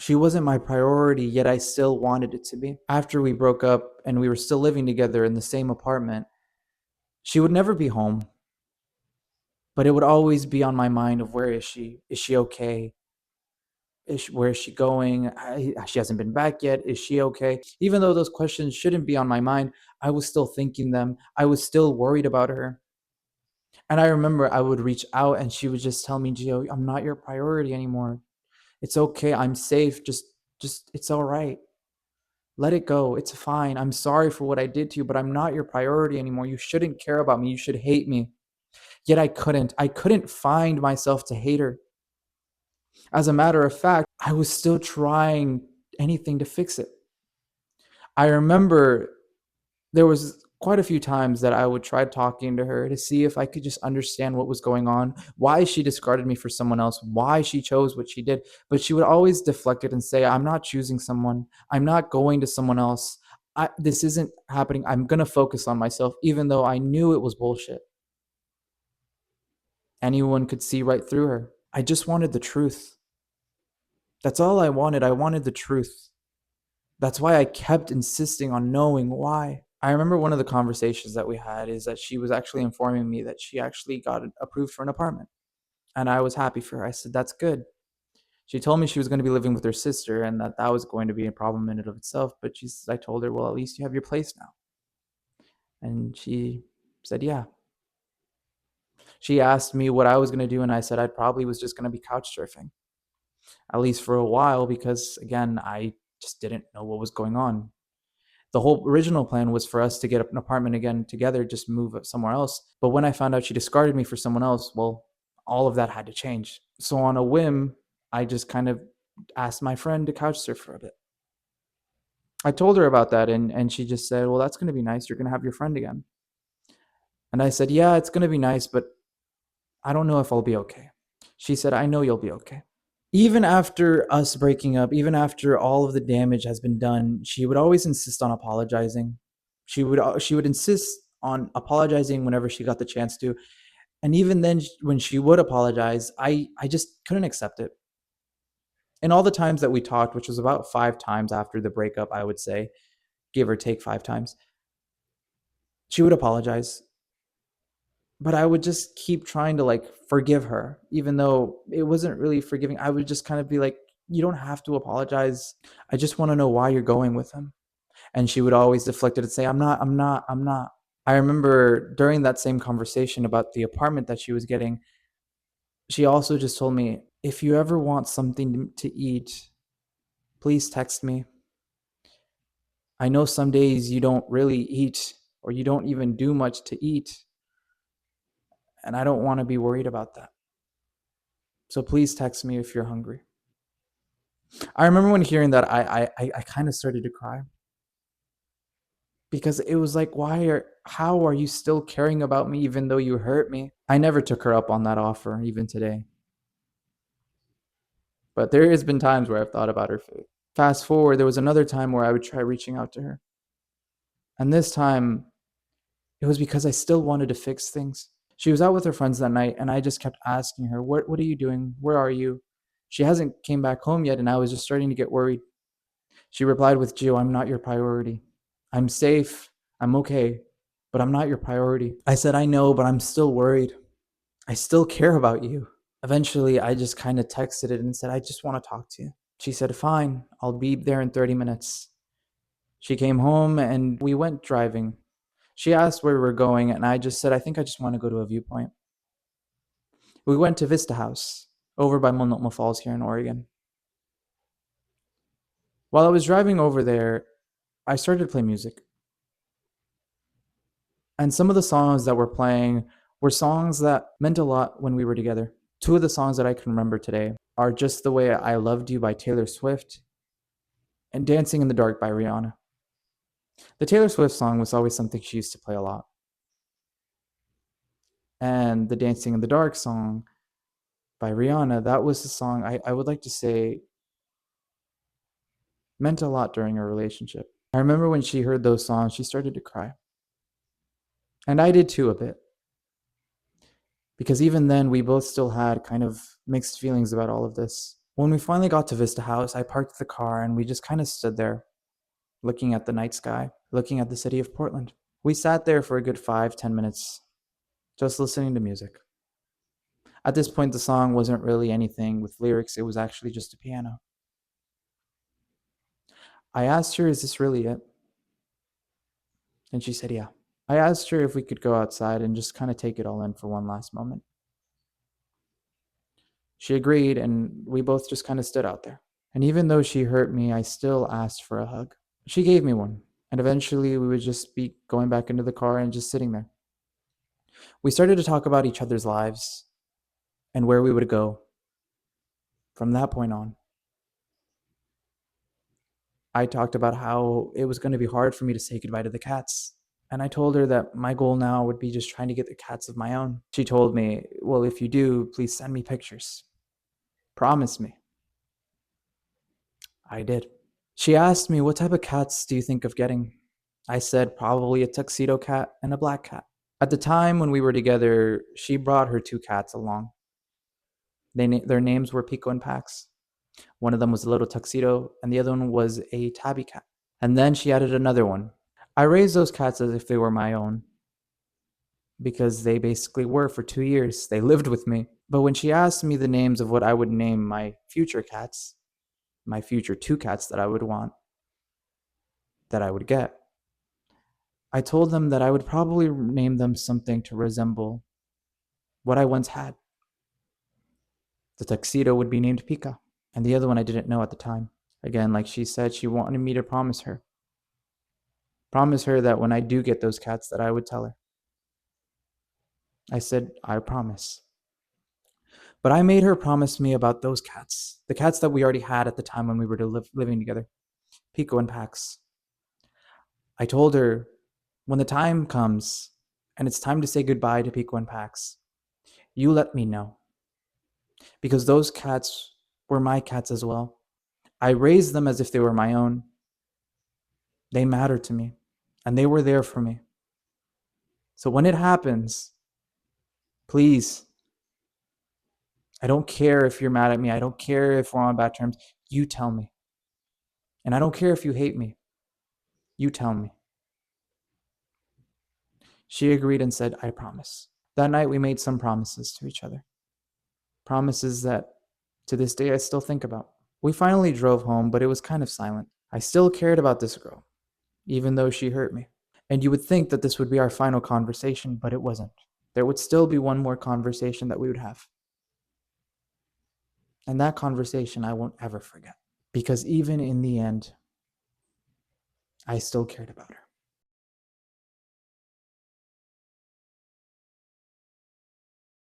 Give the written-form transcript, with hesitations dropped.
She wasn't my priority, yet I still wanted it to be. After we broke up and we were still living together in the same apartment, she would never be home, but it would always be on my mind of where is she? Is she okay? Where is she going? She hasn't been back yet. Is she okay? Even though those questions shouldn't be on my mind, I was still thinking them. I was still worried about her. And I remember I would reach out and she would just tell me, Gio, I'm not your priority anymore. It's okay. I'm safe. Just, it's all right. Let it go. It's fine. I'm sorry for what I did to you, but I'm not your priority anymore. You shouldn't care about me. You should hate me. Yet I couldn't. I couldn't find myself to hate her. As a matter of fact, I was still trying anything to fix it. I remember there was quite a few times that I would try talking to her to see if I could just understand what was going on, why she discarded me for someone else, why she chose what she did. But she would always deflect it and say, I'm not choosing someone. I'm not going to someone else. This isn't happening. I'm going to focus on myself, even though I knew it was bullshit. Anyone could see right through her. I just wanted the truth. That's all I wanted. I wanted the truth. That's why I kept insisting on knowing why. I remember one of the conversations that we had is that she was actually informing me that she actually got approved for an apartment. And I was happy for her. I said, that's good. She told me she was going to be living with her sister and that that was going to be a problem in and of itself. But I told her, well, at least you have your place now. And she said, yeah. She asked me what I was going to do. And I said, I probably was just going to be couch surfing, at least for a while, because again, I just didn't know what was going on. The whole original plan was for us to get an apartment again together, just move somewhere else. But when I found out she discarded me for someone else, well, all of that had to change. So on a whim, I just kind of asked my friend to couch surf for a bit. I told her about that, and she just said, well, that's going to be nice. You're going to have your friend again. And I said, yeah, it's going to be nice, but I don't know if I'll be okay. She said, I know you'll be okay. Even after us breaking up, even after all of the damage has been done, she would always insist on apologizing. She would insist on apologizing whenever she got the chance to. And even then, when she would apologize, I just couldn't accept it. And all the times that we talked, which was about 5 times after the breakup, I would say, give or take 5 times, she would apologize. But I would just keep trying to like forgive her, even though it wasn't really forgiving. I would just kind of be like, you don't have to apologize. I just want to know why you're going with him. And she would always deflect it and say, I'm not. I remember during that same conversation about the apartment that she was getting, she also just told me, if you ever want something to eat, please text me. I know some days you don't really eat or you don't even do much to eat, and I don't want to be worried about that. So please text me if you're hungry. I remember when hearing that, I kind of started to cry because it was like, how are you still caring about me even though you hurt me? I never took her up on that offer, even today. But there has been times where I've thought about her. Fast forward, there was another time where I would try reaching out to her. And this time, it was because I still wanted to fix things. She was out with her friends that night, and I just kept asking her, what are you doing? Where are you? She hasn't came back home yet, and I was just starting to get worried. She replied with, Gio, I'm not your priority. I'm safe. I'm okay, but I'm not your priority. I said, I know, but I'm still worried. I still care about you. Eventually, I just kind of texted it and said, I just want to talk to you. She said, fine, I'll be there in 30 minutes. She came home and we went driving. She asked where we were going, and I just said, I think I just want to go to a viewpoint. We went to Vista House over by Multnomah Falls here in Oregon. While I was driving over there, I started to play music. And some of the songs that were playing were songs that meant a lot when we were together. Two of the songs that I can remember today are Just the Way I Loved You by Taylor Swift and Dancing in the Dark by Rihanna. The Taylor Swift song was always something she used to play a lot. And the Dancing in the Dark song by Rihanna, that was the song I would like to say meant a lot during our relationship. I remember when she heard those songs, she started to cry. And I did too a bit. Because even then, we both still had kind of mixed feelings about all of this. When we finally got to Vista House, I parked the car and we just kind of stood there, looking at the night sky, looking at the city of Portland. We sat there for a good 5-10 minutes, just listening to music. At this point, the song wasn't really anything with lyrics, it was actually just a piano. I asked her, "Is this really it?" And she said, "Yeah." I asked her if we could go outside and just kind of take it all in for one last moment. She agreed, and we both just kind of stood out there. And even though she hurt me, I still asked for a hug. She gave me one, and eventually we would just be going back into the car and just sitting there. We started to talk about each other's lives and where we would go from that point on. I talked about how it was going to be hard for me to say goodbye to the cats. And I told her that my goal now would be just trying to get the cats of my own. She told me, "Well, if you do, please send me pictures. Promise me." I did. She asked me, "What type of cats do you think of getting?" I said, "Probably a tuxedo cat and a black cat." At the time when we were together, she brought her two cats along. Their names were Pico and Pax. One of them was a little tuxedo, and the other one was a tabby cat. And then she added another one. I raised those cats as if they were my own, because they basically were for 2 years. They lived with me. But when she asked me the names of what I would name my future cats, my future two cats that I would want, that I would get, I told them that I would probably name them something to resemble what I once had. The tuxedo would be named Pika, and the other one I didn't know at the time. Again, like she said, she wanted me to promise her. Promise her that when I do get those cats that I would tell her. I said, "I promise." But I made her promise me about those cats, the cats that we already had at the time when we were living together, Pico and Pax. I told her, when the time comes and it's time to say goodbye to Pico and Pax, you let me know. Because those cats were my cats as well. I raised them as if they were my own. They mattered to me, and they were there for me. So when it happens, please, I don't care if you're mad at me. I don't care if we're on bad terms. You tell me. And I don't care if you hate me. You tell me. She agreed and said, "I promise." That night, we made some promises to each other. Promises that to this day I still think about. We finally drove home, but it was kind of silent. I still cared about this girl, even though she hurt me. And you would think that this would be our final conversation, but it wasn't. There would still be one more conversation that we would have. And that conversation I won't ever forget. Because even in the end, I still cared about her.